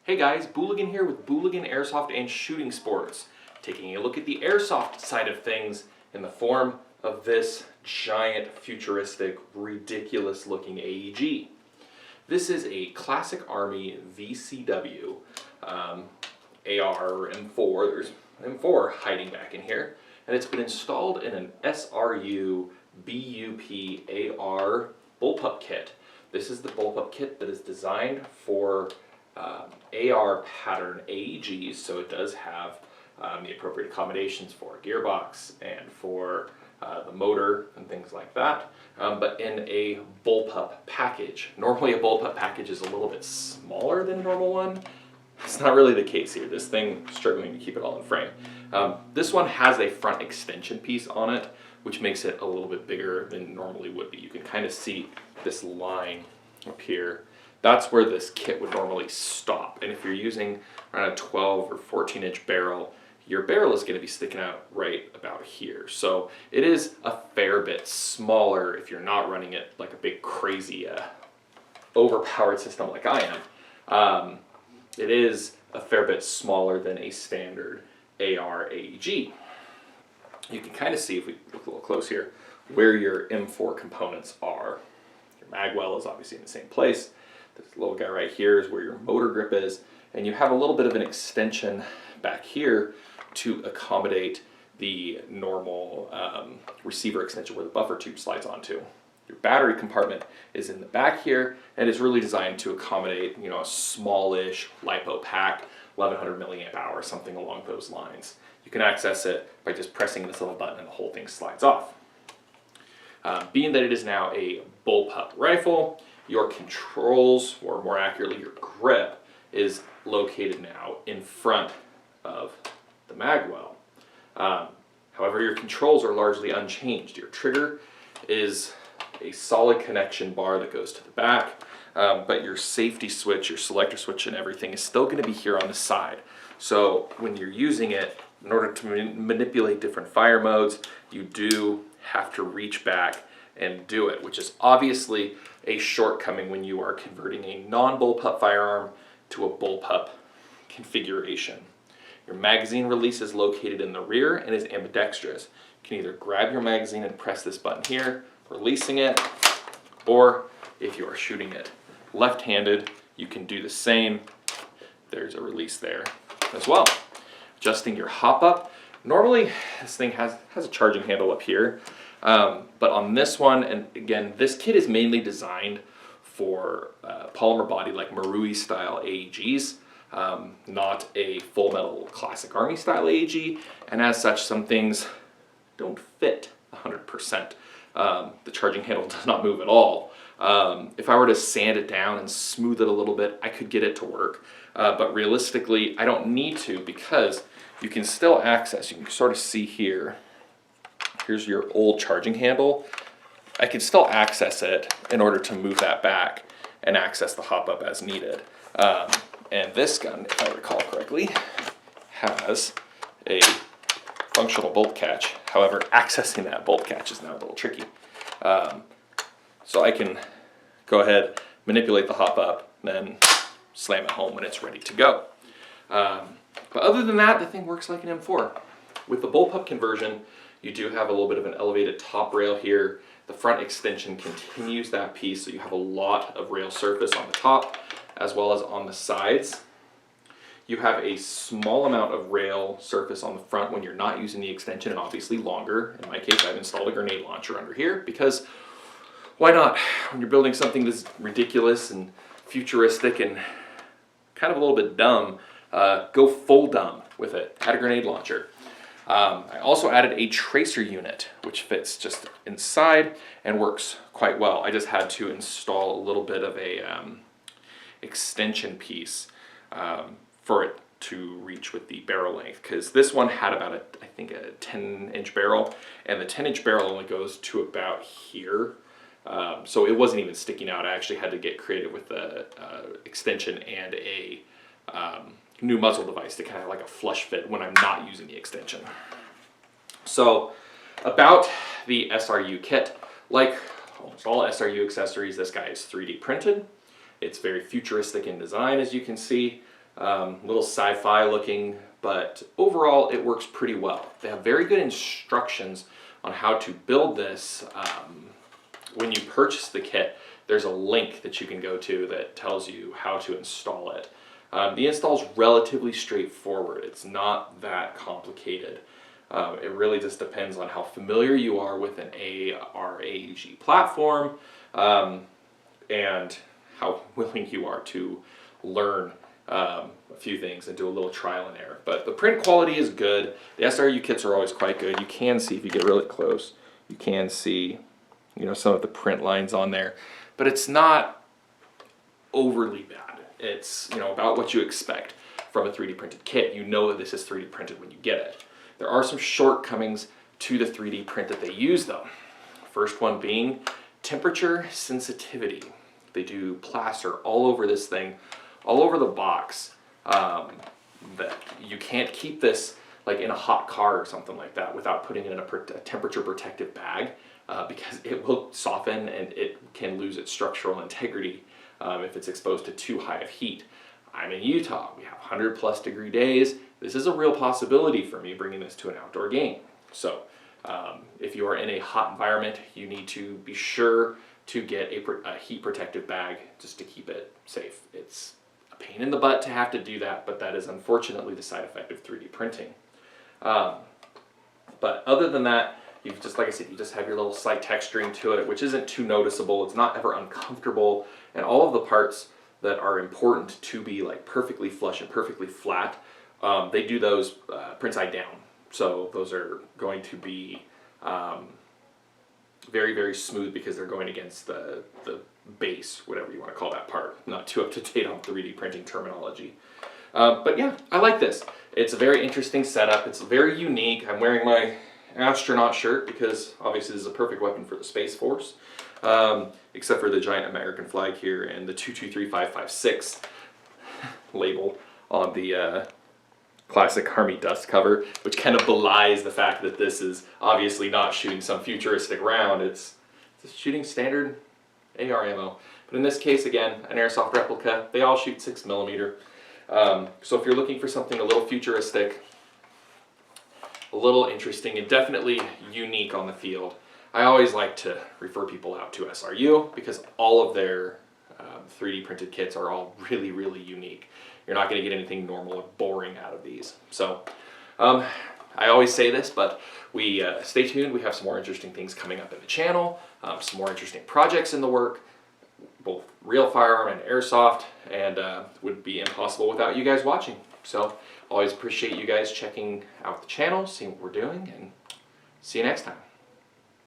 Hey guys, Booligan here with Booligan Airsoft and Shooting Sports, taking a look at the airsoft side of things in the form of this giant, futuristic, ridiculous looking AEG. This is a classic Army VCW AR or M4. There's an M4 hiding back in here, and it's been installed in an SRU BUP AR Bullpup kit. This is the Bullpup kit that is designed for AR pattern AEGs, so it does have the appropriate accommodations for a gearbox and for the motor and things like that, but in a Bullpup package. Normally a Bullpup package is a little bit smaller than a normal one. It's not really the case here. This thing, struggling to keep it all in frame. This one has a front extension piece on it, which makes it a little bit bigger than normally would be. You can kind of see this line up here. That's where this kit would normally stop. And if you're using around a 12 or 14 inch barrel, your barrel is going to be sticking out right about here. So it is a fair bit smaller if you're not running it like a big crazy overpowered system like I am. It is a fair bit smaller than a standard AR AEG. You can kind of see, if we look a little close here, where your M4 components are. Your magwell is obviously in the same place. This little guy right here is where your motor grip is, and you have a little bit of an extension back here to accommodate the normal receiver extension where the buffer tube slides onto. Your battery compartment is in the back here and is really designed to accommodate, you know, a smallish LiPo pack, 1100 milliamp hour, something along those lines. You can access it by just pressing this little button and the whole thing slides off. Being that it is now a Bullpup rifle, your controls, or more accurately your grip, is located now in front of the magwell. However, your controls are largely unchanged. Your trigger is a solid connection bar that goes to the back, but your safety switch, your selector switch and everything is still going to be here on the side. So when you're using it, in order to manipulate different fire modes, you do have to reach back and do it, which is obviously a shortcoming when you are converting a non-Bullpup firearm to a Bullpup configuration. Your magazine release is located in the rear and is ambidextrous. You can either grab your magazine and press this button here, releasing it, or if you are shooting it left-handed, you can do the same. There's a release there as well. Adjusting your hop up. Normally this thing has a charging handle up here, but on this one, and again, this kit is mainly designed for polymer body like Marui style AEGs, not a full metal classic Army style AEG, and as such some things don't fit 100%. The charging handle does not move at all. If I were to sand it down and smooth it a little bit, I could get it to work, but realistically I don't need to, because you can still access, you can sort of see here, here's your old charging handle. I can still access it in order to move that back and access the hop up as needed. And this gun, if I recall correctly, has a functional bolt catch. However, accessing that bolt catch is now a little tricky. So I can go ahead, manipulate the hop up, then slam it home when it's ready to go. But other than that, the thing works like an M4. With the Bullpup conversion, you do have a little bit of an elevated top rail here. The front extension continues that piece, so you have a lot of rail surface on the top as well as on the sides. You have a small amount of rail surface on the front when you're not using the extension, and obviously longer. In my case, I've installed a grenade launcher under here because why not? When you're building something that's ridiculous and futuristic and kind of a little bit dumb, go full dumb with it. Add a grenade launcher. I also added a tracer unit, which fits just inside and works quite well. I just had to install a little bit of a extension piece for it to reach with the barrel length, because this one had about I think a 10-inch barrel, and the 10-inch barrel only goes to about here. So it wasn't even sticking out. I actually had to get creative with the extension and a new muzzle device to kind of like a flush fit when I'm not using the extension. So about the SRU kit, like almost all SRU accessories, this guy is 3D printed. It's very futuristic in design, as you can see. little sci-fi looking, but overall it works pretty well. They have very good instructions on how to build this. When you purchase the kit, there's a link that you can go to that tells you how to install it. The install is relatively straightforward. It's not that complicated. It really just depends on how familiar you are with an AEG platform, and how willing you are to learn a few things and do a little trial and error. But the print quality is good. The SRU kits are always quite good. You can see, if you get really close, you can see, you know, some of the print lines on there. But it's not overly bad. It's, you know, about what you expect from a 3D printed kit. You know that this is 3D printed when you get it. There are some shortcomings to the 3D print that they use though. First one being temperature sensitivity. They do plaster all over this thing, all over the box. That you can't keep this like in a hot car or something like that without putting it in a temperature protective bag, because it will soften and it can lose its structural integrity if it's exposed to too high of heat. I'm in Utah. We have 100+ degree days. This is a real possibility for me bringing this to an outdoor game. So if you are in a hot environment, you need to be sure to get a heat protective bag just to keep it safe. It's a pain in the butt to have to do that, but that is unfortunately the side effect of 3D printing. But other than that, you just, like I said, you just have your little slight texturing to it, which isn't too noticeable. It's not ever uncomfortable, and all of the parts that are important to be like perfectly flush and perfectly flat, they do those print side down. So those are going to be very, very smooth because they're going against the base, whatever you want to call that part. I'm not too up to date on 3D printing terminology. But yeah, I like this. It's a very interesting setup. It's very unique. I'm wearing my astronaut shirt because obviously this is a perfect weapon for the Space Force, except for the giant American flag here and the 223556 label on the classic Army dust cover, which kind of belies the fact that this is obviously not shooting some futuristic round. It's shooting standard AR ammo. But in this case, again, an Airsoft replica. They all shoot 6mm. So if you're looking for something a little futuristic, a little interesting, and definitely unique on the field, I always like to refer people out to SRU because all of their 3D printed kits are all really, really unique. You're not going to get anything normal or boring out of these. So I always say this, but we stay tuned. We have some more interesting things coming up in the channel, some more interesting projects in the work, both real firearm and airsoft, and would be impossible without you guys watching. So always appreciate you guys checking out the channel, seeing what we're doing, and see you next time.